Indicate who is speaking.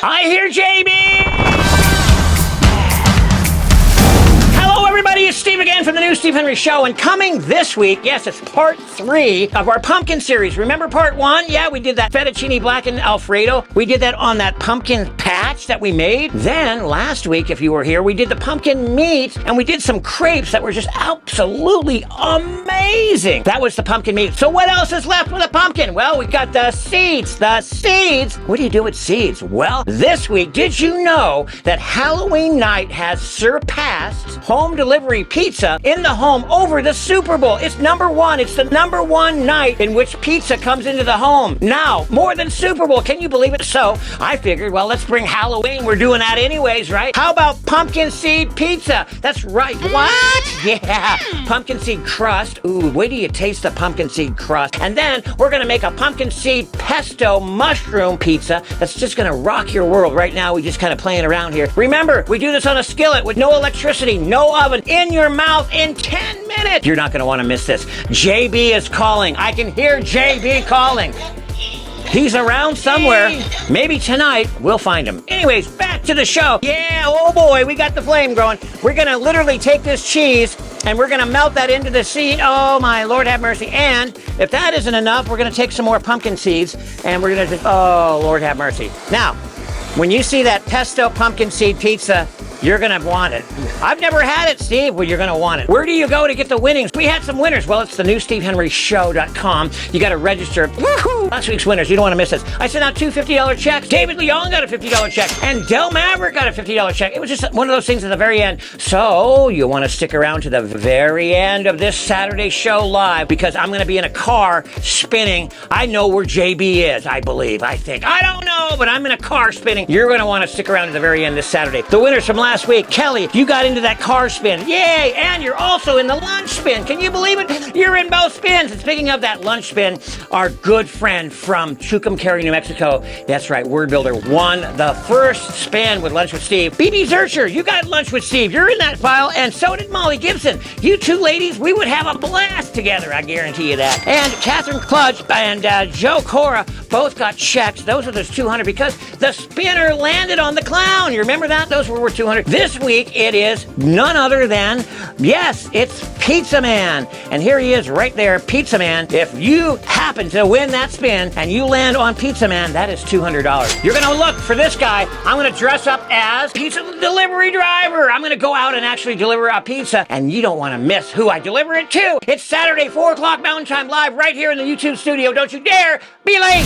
Speaker 1: I hear JB! Hello, everybody. It's Steve again from the new Steve Henry Show. And coming this week, yes, it's part 3 of our pumpkin series. Remember part 1? Yeah, we did that fettuccine blackened Alfredo. We did that on that pumpkin patch that we made. Then last week, if you were here, we did the pumpkin meat and we did some crepes that were just absolutely amazing. That was the pumpkin meat. So what else is left with a pumpkin? Well, we got the seeds. The seeds. What do you do with seeds? Well, this week, did you know that Halloween night has surpassed home delivery pizza in the home over the Super Bowl? It's number 1. It's the number 1 night in which pizza comes into the home. Now, more than Super Bowl. Can you believe it? So I figured, well, let's bring Halloween. We're doing that anyways, right? How about pumpkin seed pizza? That's right. What? Yeah. Pumpkin seed crust. Ooh, wait till you taste the pumpkin seed crust. And then we're going to make a pumpkin seed pesto mushroom pizza that's just going to rock your world. Right now, we just kind of playing around here. Remember, we do this on a skillet with no electricity, no oven, in your mouth in 10 minutes. You're not going to want to miss this. JB is calling. I can hear JB calling. He's around somewhere. Maybe tonight we'll find him. Anyways, back to the show. Yeah, oh boy, we got the flame going. We're going to literally take this cheese and we're going to melt that into the seed. Oh my Lord, have mercy. And if that isn't enough, we're going to take some more pumpkin seeds and we're going to just, oh Lord, have mercy. Now, when you see that pesto pumpkin seed pizza, you're going to want it. I've never had it, Steve. Well, you're going to want it. Where do you go to get the winnings? We had some winners. Well, it's the new SteveHenryShow.com. You got to register. Woohoo! Last week's winners. You don't want to miss this. I sent out 2 $50 checks. David Leon got a $50 check. And Del Maverick got a $50 check. It was just one of those things at the very end. So you want to stick around to the very end of this Saturday show live because I'm going to be in a car spinning. I know where JB is, I believe. I think. I don't know, but I'm in a car spinning. You're going to want to stick around to the very end this Saturday. The winners from last week, Kelly, you got into that car spin. Yay! And you're also in the lunch spin. Can you believe it? You're in both spins. And speaking of that lunch spin, our good friend from Tucumcari, New Mexico, that's right, Word Builder, won the first spin with Lunch with Steve. BB Zercher, you got Lunch with Steve. You're in that file, and so did Molly Gibson. You two ladies, we would have a blast together, I guarantee you that. And Catherine Kludge and Joe Cora both got checks. Those are those 200 because the spinner landed on the clown. You remember that? Those were worth 200. This week, it is none other than, yes, it's Pizza Man. And here he is right there, Pizza Man. If you happen to win that spin and you land on Pizza Man, that is $200. You're going to look for this guy. I'm going to dress up as pizza delivery driver. I'm going to go out and actually deliver a pizza, and you don't want to miss who I deliver it to. It's Saturday, 4 o'clock Mountain Time, live right here in the YouTube studio. Don't you dare be late.